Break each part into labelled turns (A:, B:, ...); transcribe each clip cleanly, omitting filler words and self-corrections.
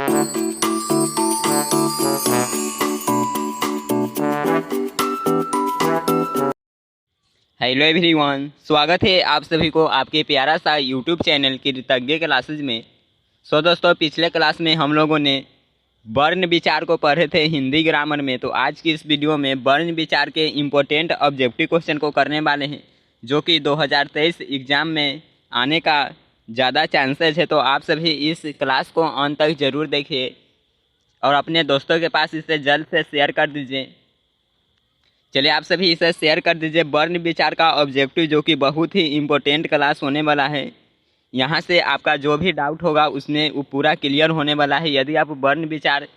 A: Hello everyone, स्वागत है आप सभी को आपके प्यारा सा यूट्यूब चैनल कृतज्ञ क्लासेज में। दोस्तों, पिछले क्लास में हम लोगों ने वर्ण विचार को पढ़े थे हिंदी ग्रामर में। तो आज की इस वीडियो में वर्ण विचार के इम्पोर्टेंट ऑब्जेक्टिव क्वेश्चन को करने वाले हैं, जो कि 2023 एग्ज़ाम में आने का ज़्यादा चांसेस है। तो आप सभी इस क्लास को अंत तक ज़रूर देखिए और अपने दोस्तों के पास इसे जल्द से शेयर कर दीजिए। चलिए, आप सभी इसे शेयर कर दीजिए। वर्ण विचार का ऑब्जेक्टिव जो कि बहुत ही इम्पोर्टेंट क्लास होने वाला है। यहाँ से आपका जो भी डाउट होगा उसमें वो पूरा क्लियर होने वाला है। यदि आप वर्ण विचार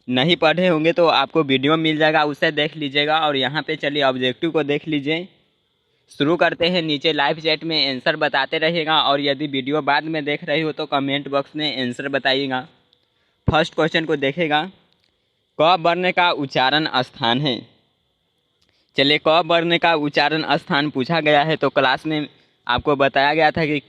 A: नहीं पढ़े होंगे तो आपको वीडियो मिल जाएगा, उसे देख लीजिएगा। और यहाँ पे चलिए ऑब्जेक्टिव को देख लीजिए। शुरू करते हैं। नीचे लाइव चैट में आंसर बताते रहिएगा और यदि वीडियो बाद में देख रही हो तो कमेंट बॉक्स में आंसर बताइएगा। फर्स्ट क्वेश्चन को देखेगा, क वर्ण का उच्चारण स्थान है। चलिए, क वर्ण का उच्चारण स्थान पूछा गया है। तो क्लास में आपको बताया गया था कि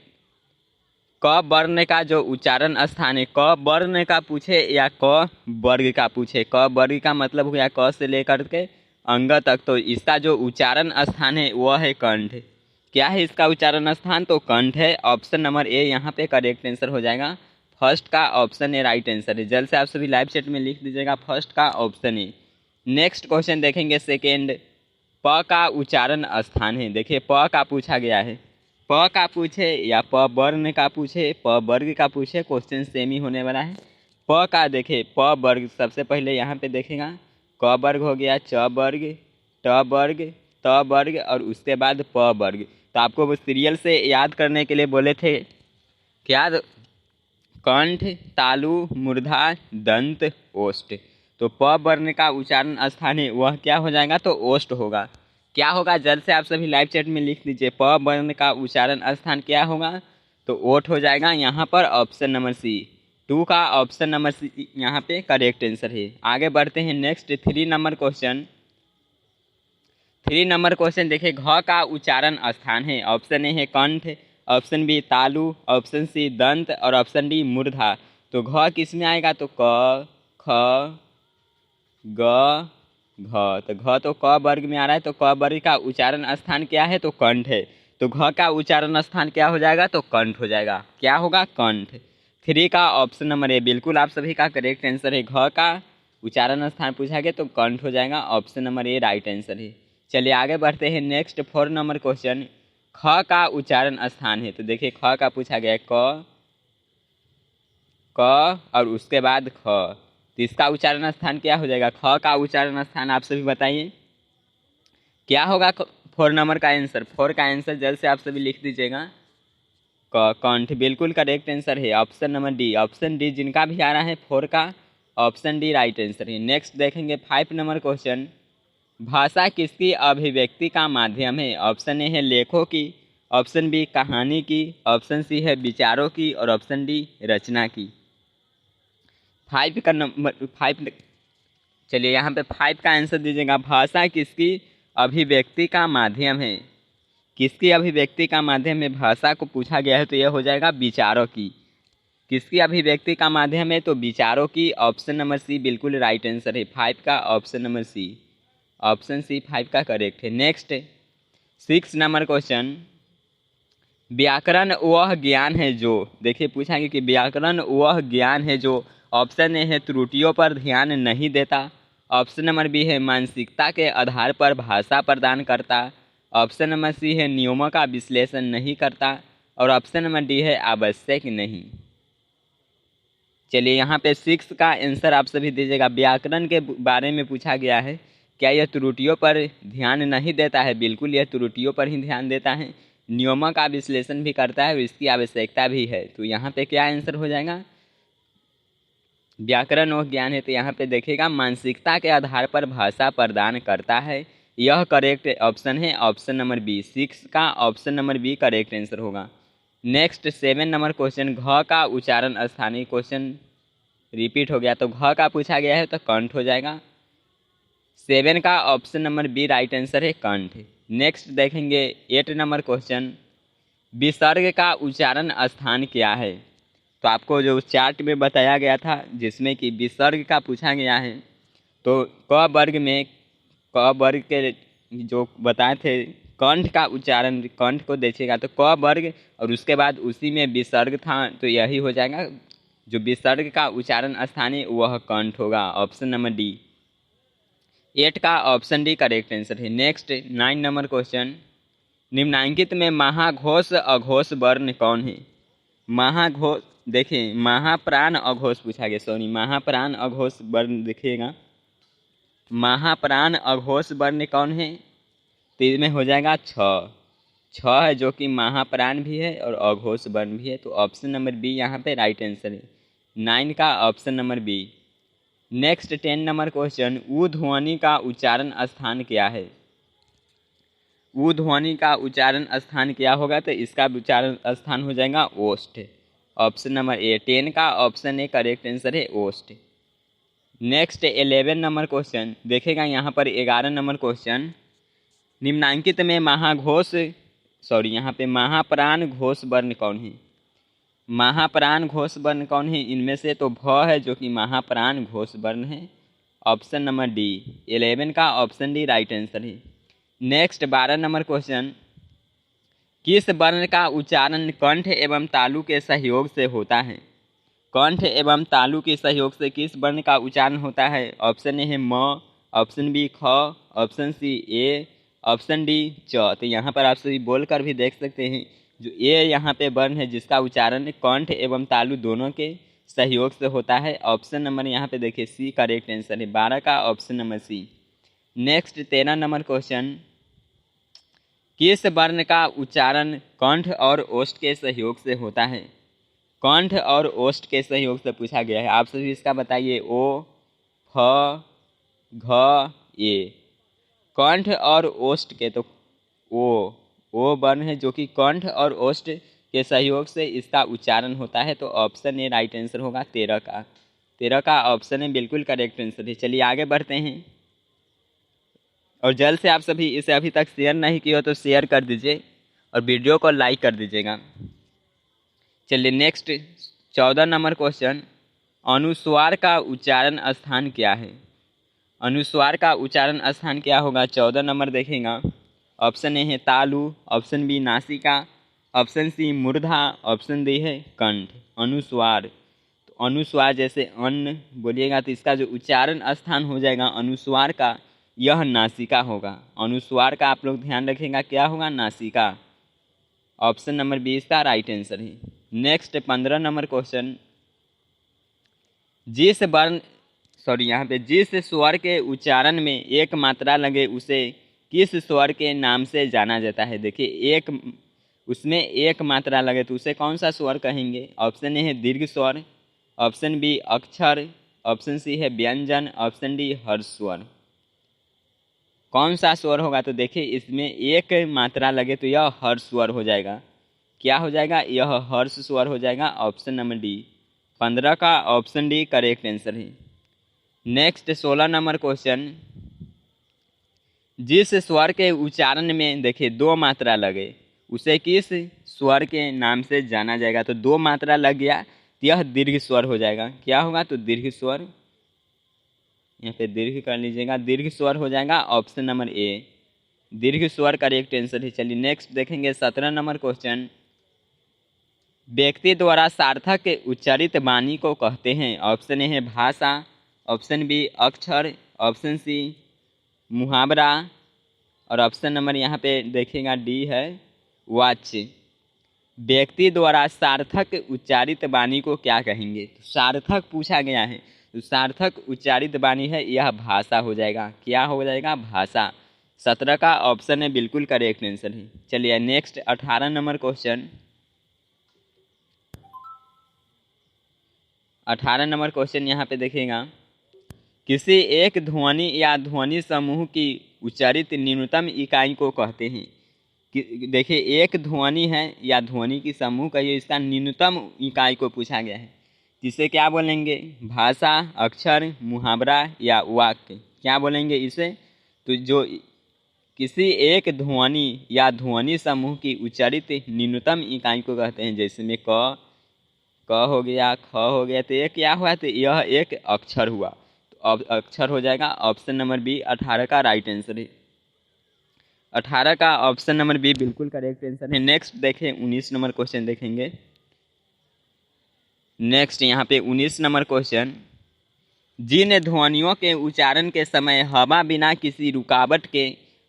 A: क वर्ण का जो उच्चारण स्थान है, क वर्ण का पूछे या क वर्ग का पूछे। क वर्ग का मतलब हुआ क से लेकर के अंग तक। तो इसका जो उच्चारण स्थान है वह है कंठ। क्या है इसका उच्चारण स्थान? तो कंठ है। ऑप्शन नंबर ए यहाँ पे करेक्ट आंसर हो जाएगा। फर्स्ट का ऑप्शन ए राइट आंसर है। जल्द से आप सभी लाइव चैट में लिख दीजिएगा, फर्स्ट का ऑप्शन ए। नेक्स्ट क्वेश्चन देखेंगे, सेकेंड। प का उच्चारण स्थान है। देखिए, प का पूछा गया है। प का पूछे या प वर्ण का पूछे, प वर्ग का पूछे, क्वेश्चन सेम ही होने वाला है। प का देखे, प वर्ग सबसे पहले यहाँ पे देखेगा। क वर्ग हो गया, च वर्ग, ट वर्ग, त वर्ग और उसके बाद प वर्ग। तो आपको वो सीरियल से याद करने के लिए बोले थे क्या? कंठ, तालु, मूर्धा, दंत, ओष्ठ। तो प वर्ण का उच्चारण स्थान है वह क्या हो जाएगा? तो ओष्ठ होगा। क्या होगा? जल्द से आप सभी लाइव चैट में लिख दीजिए, प वर्ण का उच्चारण स्थान क्या होगा? तो ओठ हो जाएगा। यहाँ पर ऑप्शन नंबर सी, 2 का ऑप्शन नंबर सी यहाँ पे करेक्ट आंसर है। आगे बढ़ते हैं। Next 3 number question. 3 number question देखिए, घ का उच्चारण स्थान है। ऑप्शन ए है कंठ, ऑप्शन बी तालु, ऑप्शन सी दंत और ऑप्शन डी मूर्धा। तो घ किस में आएगा? तो क, ख, ग, घ। तो घ तो क वर्ग में आ रहा है, तो क वर्ग का उच्चारण स्थान क्या है? तो कंठ है। तो घ का उच्चारण स्थान क्या हो जाएगा? तो कंठ हो जाएगा। क्या होगा? कंठ। 3 का ऑप्शन नंबर ए बिल्कुल आप सभी का करेक्ट आंसर है। घ का उच्चारण स्थान पूछा गया तो कंठ हो जाएगा। Option number A right answer है। चलिए आगे बढ़ते हैं। Next 4 number question. ख का उच्चारण स्थान है। तो देखिए, ख का पूछा गया क और उसके बाद ख। तो इसका उच्चारण स्थान क्या हो जाएगा? ख का उच्चारण स्थान आप सभी बताइए क्या होगा? 4 नंबर का आंसर। 4 का आंसर जल्द से आप सभी लिख दीजिएगा। कंठ बिल्कुल करेक्ट आंसर है। Option number D, option D जिनका भी आ रहा है 4 का ऑप्शन डी राइट आंसर है। नेक्स्ट देखेंगे 5 नंबर क्वेश्चन। भाषा किसकी अभिव्यक्ति का माध्यम है? ऑप्शन ए है लेखों की, ऑप्शन बी कहानी की, ऑप्शन सी है विचारों की और ऑप्शन डी रचना की। 5 का नंबर 5। चलिए यहाँ पे 5 का आंसर दीजिएगा। भाषा किसकी अभिव्यक्ति का माध्यम है? किसकी अभिव्यक्ति का माध्यम है भाषा को पूछा गया है, तो यह हो जाएगा विचारों की। किसकी अभिव्यक्ति का माध्यम है? तो विचारों की। ऑप्शन नंबर सी बिल्कुल राइट आंसर है। 5 का option number C, option C 5 का करेक्ट है। Next 6 number question. व्याकरण वह ज्ञान है जो, देखिए पूछा गया कि व्याकरण वह ज्ञान है जो, ऑप्शन ए है त्रुटियों पर ध्यान नहीं देता, ऑप्शन नंबर बी है मानसिकता के आधार पर भाषा प्रदान करता, ऑप्शन नंबर सी है नियमों का विश्लेषण नहीं करता और ऑप्शन नंबर डी है आवश्यक नहीं। चलिए यहाँ पे 6 का आंसर आप सभी दीजिएगा। व्याकरण के बारे में पूछा गया है, क्या यह त्रुटियों पर ध्यान नहीं देता है? बिल्कुल यह त्रुटियों पर ही ध्यान देता है। नियमों का विश्लेषण भी करता है और इसकी आवश्यकता भी है। तो यहाँ पे क्या आंसर हो जाएगा? व्याकरण वह ज्ञान है, तो यहाँ पे देखिएगा मानसिकता के आधार पर भाषा प्रदान करता है। यह करेक्ट ऑप्शन है, ऑप्शन नंबर बी। 6 का option number B correct answer होगा। Next 7 number question. घ का उच्चारण स्थानीय, क्वेश्चन रिपीट हो गया तो घ का पूछा गया है तो कंठ हो जाएगा। 7 का option number B right answer है, कंठ। नेक्स्ट देखेंगे 8 नंबर क्वेश्चन। विसर्ग का उच्चारण स्थान क्या है? तो आपको जो चार्ट में बताया गया था जिसमें कि विसर्ग का पूछा गया है, तो क वर्ग में क वर्ग के जो बताए थे कंठ का उच्चारण, कंठ को देखिएगा तो क वर्ग और उसके बाद उसी में विसर्ग था, तो यही हो जाएगा जो विसर्ग का उच्चारण स्थान है वह कंठ होगा। Option number D. 8 का ऑप्शन डी करेक्ट आंसर है। नेक्स्ट 9 नंबर क्वेश्चन, निम्नलिखित में महाघोष अघोष वर्ण कौन है? महाघोष देखिए, महाप्राण अघोष पूछा गया, सॉरी महाप्राण अघोष वर्ण देखिएगा, महाप्राण अघोष वर्ण कौन है? तो इसमें हो जाएगा छ है जो कि महाप्राण भी है और अघोष वर्ण भी है, तो ऑप्शन नंबर बी यहाँ पे राइट आंसर है। 9 का option number B. Next 10 number question, ऊ ध्वनि का उच्चारण स्थान क्या है? ऊ ध्वनि का उच्चारण स्थान क्या होगा? तो इसका उच्चारण स्थान हो जाएगा ओष्ठ। Option number A. 10 का ऑप्शन ए करेक्ट आंसर है ओष्ठ। नेक्स्ट 11 नंबर क्वेश्चन देखेगा यहाँ पर 11 नंबर क्वेश्चन, निम्नलिखित में यहाँ पे महाप्राण घोष वर्ण कौन है? महाप्राण घोष वर्ण कौन है? इनमें से तो भ है जो कि महाप्राण घोष वर्ण है। Option number D. 11 का ऑप्शन डी राइट आंसर है। नेक्स्ट 12 नंबर क्वेश्चन, किस वर्ण का उच्चारण कंठ एवं तालु के सहयोग से होता है? कंठ एवं तालु के सहयोग से किस वर्ण का उच्चारण होता है? ऑप्शन ए है म, ऑप्शन बी ख, ऑप्शन सी ए, ऑप्शन डी च। तो यहाँ पर आप सभी बोल कर भी देख सकते हैं, जो ए यहाँ पे वर्ण है जिसका उच्चारण कंठ एवं तालु दोनों के सहयोग से होता है। ऑप्शन नंबर यहाँ पे देखिए सी करेक्ट आंसर है। 12 का option number C. Next 13 number question, किस वर्ण का उच्चारण कंठ और ओष्ठ के सहयोग से होता है? कंठ और ओष्ठ के सहयोग से पूछा गया है, आप सभी इसका बताइए। ओ, फ, घ, ए। कंठ और ओष्ठ के तो ओ वर्ण है जो कि कंठ और ओष्ठ के सहयोग से इसका उच्चारण होता है, तो ऑप्शन ए राइट आंसर होगा 13 का। 13 का ऑप्शन है बिल्कुल करेक्ट आंसर है। चलिए आगे बढ़ते हैं, और जल्द से आप सभी इसे अभी तक शेयर नहीं किया हो तो शेयर कर दीजिए और वीडियो को लाइक कर दीजिएगा। चलिए नेक्स्ट 14 नंबर क्वेश्चन, अनुस्वार का उच्चारण स्थान क्या है? अनुस्वार का उच्चारण स्थान क्या होगा? 14 नंबर देखेगा, ऑप्शन ए है तालु, ऑप्शन बी नासिका, ऑप्शन सी मूर्धा, ऑप्शन डी है कंठ। अनुस्वार, तो अनुस्वार जैसे अन्न बोलिएगा तो इसका जो उच्चारण स्थान हो जाएगा अनुस्वार का, यह नासिका होगा। अनुस्वार का आप लोग ध्यान रखिएगा क्या होगा? नासिका। ऑप्शन नंबर बी इसका राइट आंसर है। नेक्स्ट 15 नंबर क्वेश्चन, जिस स्वर के उच्चारण में एक मात्रा लगे उसे किस स्वर के नाम से जाना जाता है? देखिए उसमें एक मात्रा लगे तो उसे कौन सा स्वर कहेंगे? ऑप्शन ए है दीर्घ स्वर, ऑप्शन बी अक्षर, ऑप्शन सी है व्यंजन, ऑप्शन डी हर्ष स्वर। कौन सा स्वर होगा? तो देखिए इसमें एक मात्रा लगे तो यह हर्ष स्वर हो जाएगा। क्या हो जाएगा? यह हर्ष स्वर हो जाएगा। Option number D. 15 का ऑप्शन डी करेक्ट आंसर है। नेक्स्ट 16 नंबर क्वेश्चन, जिस स्वर के उच्चारण में देखिए दो मात्रा लगे उसे किस स्वर के नाम से जाना जाएगा? तो दो मात्रा लग गया तो यह दीर्घ स्वर हो जाएगा। क्या होगा? तो दीर्घ स्वर, यहाँ पे दीर्घ कर लीजिएगा, दीर्घ स्वर हो जाएगा। ऑप्शन नंबर ए, दीर्घ स्वर करेक्ट आंसर है। चलिए नेक्स्ट देखेंगे 17 नंबर क्वेश्चन, व्यक्ति द्वारा सार्थक उच्चारित वाणी को कहते हैं? ऑप्शन ए है भाषा, ऑप्शन बी अक्षर, ऑप्शन सी मुहावरा, और ऑप्शन नंबर यहाँ पे देखिएगा डी है वाच्य। व्यक्ति द्वारा सार्थक उच्चारित वाणी को क्या कहेंगे? सार्थक पूछा गया है, तो सार्थक उच्चारित वाणी है यह भाषा हो जाएगा। क्या हो जाएगा? भाषा। 17 का ऑप्शन है बिल्कुल करेक्ट आंसर है। चलिए next 18 number question, 18 number question यहाँ पे देखिएगा, किसी एक ध्वनि या ध्वनि समूह की उच्चारित न्यूनतम इकाई को कहते हैं? देखिए एक ध्वनि है या ध्वनि की समूह कहिए, इसका न्यूनतम इकाई को पूछा गया है, जिसे क्या बोलेंगे? भाषा, अक्षर, मुहावरा या वाक्य, क्या बोलेंगे इसे? तो जो किसी एक ध्वनि या ध्वनि समूह की उच्चारित न्यूनतम इकाई को कहते हैं, जैसे में क, क हो गया, ख हो गया, तो ये क्या हुआ, तो यह एक अक्षर हुआ, तो अब अक्षर हो जाएगा ऑप्शन नंबर बी 18 का राइट आंसर है। 18 का ऑप्शन नंबर बी बिल्कुल करेक्ट आंसर है। नेक्स्ट देखें 19 नंबर क्वेश्चन देखेंगे। नेक्स्ट यहाँ पे 19 नंबर क्वेश्चन, जिन ध्वनियों के उच्चारण के समय हवा बिना किसी रुकावट के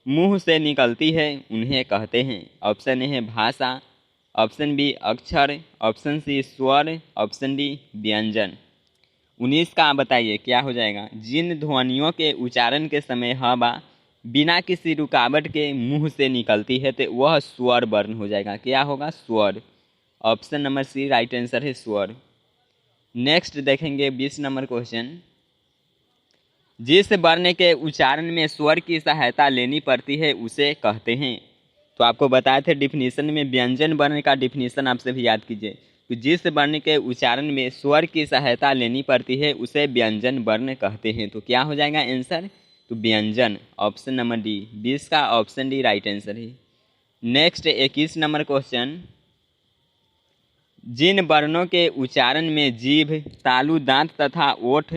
A: मुंह से निकलती है उन्हें कहते हैं। ऑप्शन ए है भाषा, ऑप्शन बी अक्षर, ऑप्शन सी स्वर, ऑप्शन डी व्यंजन। 19 का आप बताइए क्या हो जाएगा। जिन ध्वनियों के उच्चारण के समय हवा बिना किसी रुकावट के मुंह से निकलती है तो वह स्वर वर्ण हो जाएगा। क्या होगा, स्वर। Option number C right answer है, स्वर। नेक्स्ट देखेंगे 20 नंबर क्वेश्चन, जिस वर्ण के उच्चारण में स्वर की सहायता लेनी पड़ती है उसे कहते हैं। तो आपको बताए थे डिफिनीशन में, व्यंजन वर्ण का डिफिनीशन आपसे भी याद कीजिए। तो जिस वर्ण के उच्चारण में स्वर की सहायता लेनी पड़ती है उसे व्यंजन वर्ण कहते हैं। तो क्या हो जाएगा आंसर, तो व्यंजन। ऑप्शन नंबर डी, 20 का ऑप्शन डी राइट आंसर है। नेक्स्ट 21 नंबर क्वेश्चन, जिन वर्णों के उच्चारण में जीभ, तालु, दांत तथा ओठ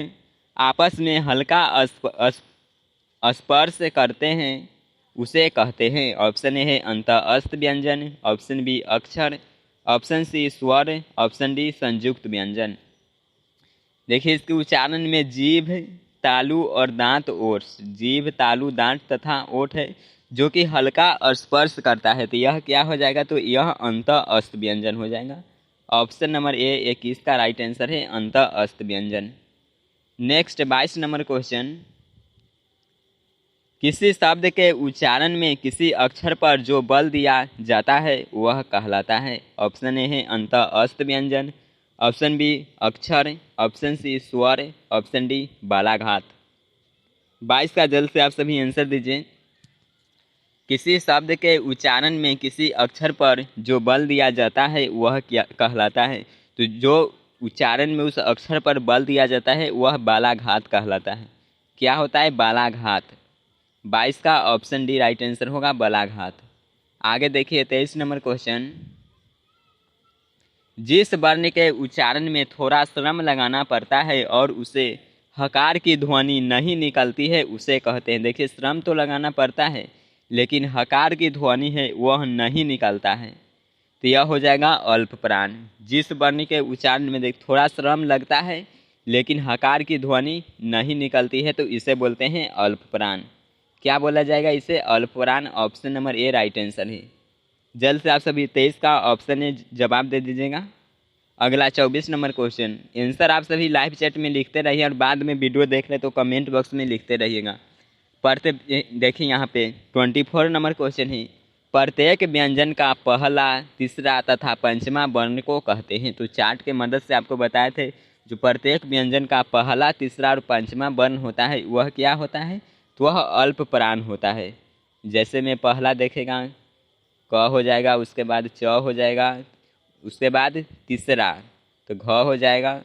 A: आपस में हल्का स्पर्श करते हैं उसे कहते हैं। ऑप्शन ए है अंतःस्थ व्यंजन, ऑप्शन बी अक्षर, ऑप्शन सी स्वर, ऑप्शन डी संयुक्त व्यंजन। देखिए इसके उच्चारण में जीभ, तालु और दांत, ओठ, जीभ, तालु, दांत तथा ओठ है जो कि हल्का स्पर्श करता है, तो यह क्या हो जाएगा, तो यह अंतःस्थ व्यंजन हो जाएगा। ऑप्शन नंबर ए 21 का राइट आंसर है, अंतःस्थ व्यंजन। नेक्स्ट 22 नंबर क्वेश्चन, किसी शब्द के उच्चारण में किसी अक्षर पर जो बल दिया जाता है वह कहलाता है। ऑप्शन ए है अंतःस्थ व्यंजन, ऑप्शन बी अक्षर, ऑप्शन सी स्वर, ऑप्शन डी बालाघात। 22 का जल्द से आप सभी आंसर दीजिए। किसी शब्द के उच्चारण में किसी अक्षर पर जो बल दिया जाता है वह क्या कहलाता है। तो जो उच्चारण में उस अक्षर पर बल दिया जाता है वह बालाघात कहलाता है। क्या होता है, बालाघात। 22 का ऑप्शन डी राइट आंसर होगा, बालाघात। आगे देखिए 23 नंबर क्वेश्चन, जिस वर्ण के उच्चारण में थोड़ा श्रम लगाना पड़ता है और उसे हकार की ध्वनि नहीं निकलती है उसे कहते हैं। देखिए श्रम तो लगाना पड़ता है लेकिन हकार की ध्वनि है वह नहीं निकलता है, तो यह हो जाएगा अल्प प्राण। जिस वर्ण के उच्चारण में देख थोड़ा श्रम लगता है लेकिन हकार की ध्वनि नहीं निकलती है तो इसे बोलते हैं अल्प प्राण। क्या बोला जाएगा इसे, अल्प प्राण। Option number A right answer है। जल्द से आप सभी 23 का ऑप्शन ए जवाब दे दीजिएगा। अगला 24 नंबर क्वेश्चन, आंसर आप सभी लाइव चैट में लिखते रहिए और बाद में वीडियो देख रहे तो कमेंट बॉक्स में लिखते रहिएगा। पढ़ते देखिए यहाँ पे 24 नंबर क्वेश्चन है, प्रत्येक व्यंजन का पहला, तीसरा तथा पंचमा वर्ण को कहते हैं। तो चार्ट के मदद से आपको बताए थे जो प्रत्येक व्यंजन का पहला, तीसरा और पंचमा वर्ण होता है वह क्या होता है, तो वह अल्प प्राण होता है। जैसे में पहला देखेगा क हो जाएगा, उसके बाद च हो जाएगा, उसके बाद तीसरा तो घ हो जाएगा,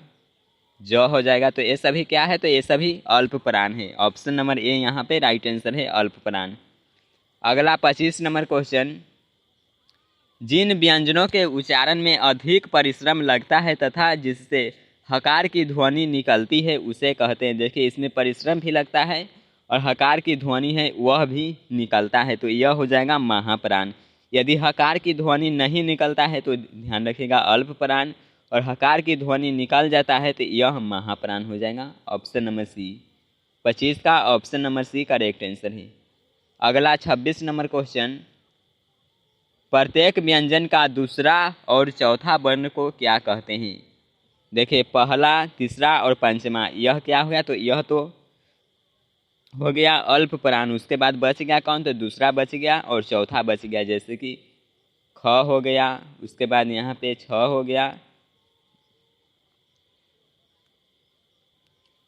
A: ज हो जाएगा। तो ये सभी क्या है, तो ये सभी अल्प प्राण है। ऑप्शन नंबर ए यहाँ पे राइट आंसर है, अल्प प्राण। अगला 25 नंबर क्वेश्चन, जिन व्यंजनों के उच्चारण में अधिक परिश्रम लगता है तथा जिससे हकार की ध्वनि निकलती है उसे कहते हैं। देखिए इसमें परिश्रम भी लगता है और हकार की ध्वनि है वह भी निकलता है, तो यह हो जाएगा महाप्राण। यदि हकार की ध्वनि नहीं निकलता है तो ध्यान रखिएगा अल्प प्राण, और हकार की ध्वनि निकल जाता है तो यह महाप्राण हो जाएगा। ऑप्शन नंबर सी, 25 का option number C correct answer है। अगला 26 नंबर क्वेश्चन, प्रत्येक व्यंजन का दूसरा और चौथा वर्ण को क्या कहते हैं। देखिए पहला, तीसरा और पंचमा, यह क्या हो गया, तो यह तो हो गया अल्प प्राण। उसके बाद बच गया कौन, तो दूसरा बच गया और चौथा बच गया। जैसे कि ख हो गया, उसके बाद यहाँ पे छ हो गया,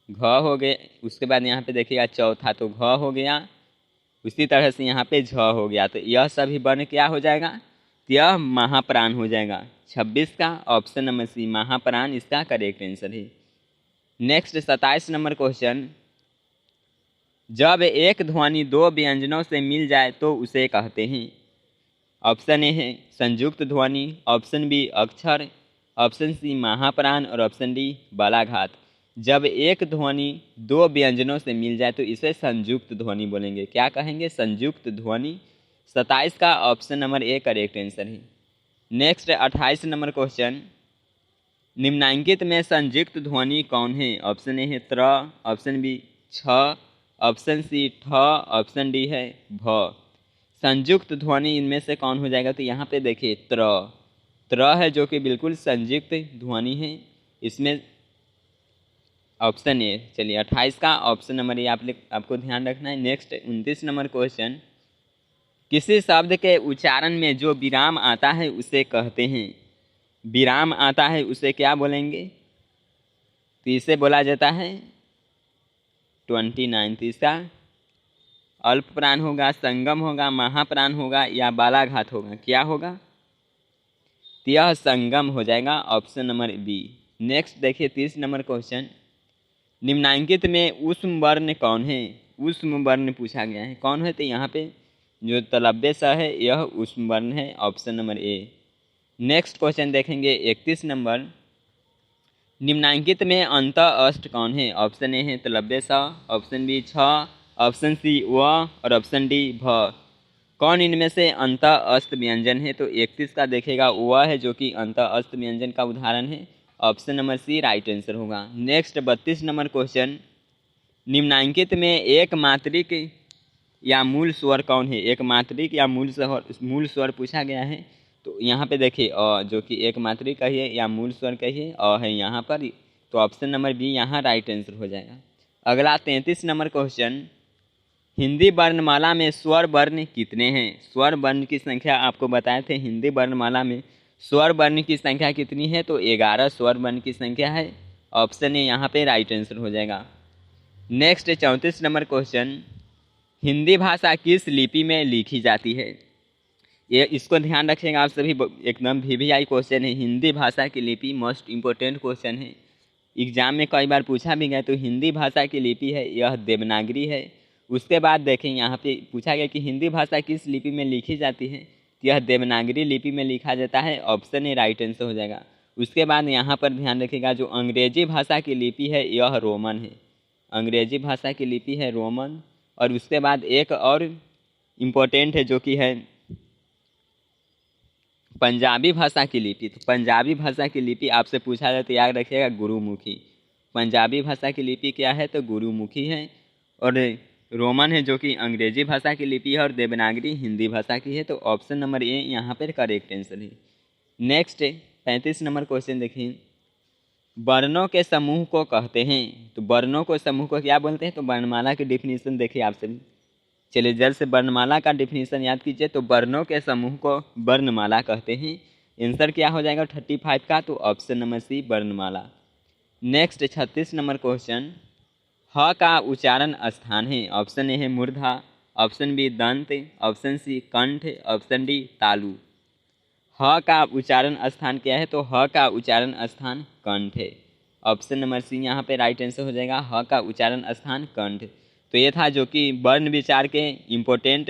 A: घ हो गया, उसके बाद यहाँ पे देखिएगा चौथा तो घ हो गया, उसी तरह से यहाँ पे झ हो गया। तो यह सभी वर्ण क्या हो जाएगा, तो यह महाप्राण हो जाएगा। 26 का ऑप्शन नंबर सी महाप्राण इसका करेक्ट आंसर है। नेक्स्ट 27 नंबर क्वेश्चन, जब एक ध्वनि दो व्यंजनों से मिल जाए तो उसे कहते हैं। ऑप्शन ए है संयुक्त ध्वनि, ऑप्शन बी अक्षर, ऑप्शन सी महाप्राण और ऑप्शन डी बालाघात। जब एक ध्वनि दो व्यंजनों से मिल जाए तो इसे संयुक्त ध्वनि बोलेंगे। क्या कहेंगे? संयुक्त ध्वनि। 27 का option number A correct answer है। नेक्स्ट 28 नंबर क्वेश्चन, निम्नलिखित में संयुक्त ध्वनि कौन है? ऑप्शन ए है त्र, ऑप्शन बी छ, ऑप्शन सी ठ, ऑप्शन डी है भ। संयुक्त ध्वनि इनमें से कौन हो जाएगा? तो यहाँ पे देखिए त्र है जो कि बिल्कुल संयुक्त ध्वनि है। इसमें ऑप्शन ए। चलिए 28 का ऑप्शन नंबर ए आपको ध्यान रखना है। नेक्स्ट 29 नंबर क्वेश्चन, किसी शब्द के उच्चारण में जो विराम आता है उसे कहते हैं। विराम आता है उसे क्या बोलेंगे? तो इसे बोला जाता है 29। इसका अल्प प्राण होगा, संगम होगा, महाप्राण होगा या बालाघात होगा? क्या होगा? तो यह संगम हो जाएगा, ऑप्शन नंबर बी। नेक्स्ट देखिए 30 नंबर क्वेश्चन, निम्नलिखित में ऊष्म वर्ण कौन है? ऊष्म वर्ण पूछा गया है, कौन है? तो यहाँ पे जो तलव्य स है यह ऊष्म वर्ण है, option number A. Next question देखेंगे 31 नंबर, निम्नलिखित में अंत अष्ट कौन है? ऑप्शन ए है तलव्य स, ऑप्शन बी छ, ऑप्शन सी व और ऑप्शन डी भ। कौन इनमें से अंत अष्ट व्यंजन है? तो 31 का देखेगा व है जो कि अंत अष्ट व्यंजन का उदाहरण है, option number C right answer होगा। नेक्स्ट 32 नंबर क्वेश्चन, निम्नलिखित में एक मात्रिक या मूल स्वर कौन है? एक मात्रिक या मूल स्वर पूछा गया है। तो यहाँ पे देखिए अ जो कि एक मात्रिक कहिए या मूल स्वर कहिए अ है यहाँ पर, तो ऑप्शन नंबर बी यहाँ राइट आंसर हो जाएगा। अगला 33 नंबर क्वेश्चन, हिंदी वर्णमाला में स्वर वर्ण कितने हैं? स्वर वर्ण की संख्या आपको बताए थे, हिंदी वर्णमाला में स्वर वर्ण की संख्या कितनी है? तो 11 स्वर वर्ण की संख्या है, ऑप्शन ए यहाँ पे राइट आंसर हो जाएगा। नेक्स्ट 34 नंबर क्वेश्चन, हिंदी भाषा किस लिपि में लिखी जाती है? ये इसको ध्यान रखिएगा आप सभी, एकदम VVI क्वेश्चन है। हिंदी भाषा की लिपि मोस्ट इम्पोर्टेंट क्वेश्चन है, एग्जाम में कई बार पूछा भी गया। तो हिंदी भाषा की लिपि है यह देवनागरी है। उसके बाद देखें यहाँ पे पूछा गया कि हिंदी भाषा किस लिपि में लिखी जाती है, तो यह देवनागरी लिपि में लिखा जाता है, ऑप्शन ए राइट आंसर हो जाएगा। उसके बाद यहाँ पर ध्यान रखिएगा जो अंग्रेजी भाषा की लिपि है यह रोमन है, अंग्रेजी भाषा की लिपि है रोमन। और उसके बाद एक और इम्पोर्टेंट है जो कि है पंजाबी भाषा की लिपि। तो पंजाबी भाषा की लिपि आपसे पूछा जाए तो याद रखिएगा गुरुमुखी। पंजाबी भाषा की लिपि क्या है? तो गुरुमुखी है। और रोमन है जो कि अंग्रेजी भाषा की लिपि है, और देवनागरी हिंदी भाषा की है, तो ऑप्शन नंबर ए यहाँ पर करेक्ट आंसर है। नेक्स्ट 35 नंबर क्वेश्चन देखिए, वर्णों के समूह को कहते हैं। तो वर्णों को समूह को क्या बोलते हैं? तो वर्णमाला की डिफिनीशन देखिए आप सभी। चलिए जल्द से वर्णमाला का डिफिनीशन याद कीजिए। तो वर्णों के समूह को वर्णमाला कहते हैं। आंसर क्या हो जाएगा 35 का? तो ऑप्शन नंबर सी वर्णमाला। नेक्स्ट 36 नंबर क्वेश्चन, ह का उच्चारण स्थान है। ऑप्शन ए है मूर्धा, ऑप्शन बी दंत, ऑप्शन सी कंठ, ऑप्शन डी तालु। ह का उच्चारण स्थान क्या है? तो ह का उच्चारण स्थान कंठ है, ऑप्शन नंबर सी यहाँ पे राइट आंसर हो जाएगा। ह का उच्चारण स्थान कंठ। तो ये था जो कि वर्ण विचार के इम्पोर्टेंट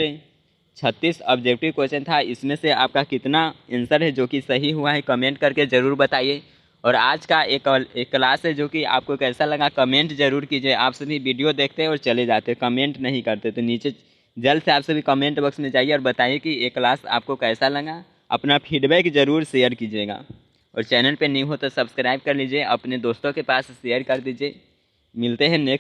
A: 36 ऑब्जेक्टिव क्वेश्चन था। इसमें से आपका कितना आंसर है जो कि सही हुआ है कमेंट करके ज़रूर बताइए। और आज का एक क्लास है जो कि आपको कैसा लगा कमेंट जरूर कीजिए। आप सभी वीडियो देखते हैं और चले जाते हैं, कमेंट नहीं करते, तो नीचे जल्द से आप सभी कमेंट बॉक्स में जाइए और बताइए कि ये क्लास आपको कैसा लगा। अपना फीडबैक ज़रूर शेयर कीजिएगा, और चैनल पे न्यू हो तो सब्सक्राइब कर लीजिए, अपने दोस्तों के पास शेयर कर दीजिए। मिलते हैं नेक्स्ट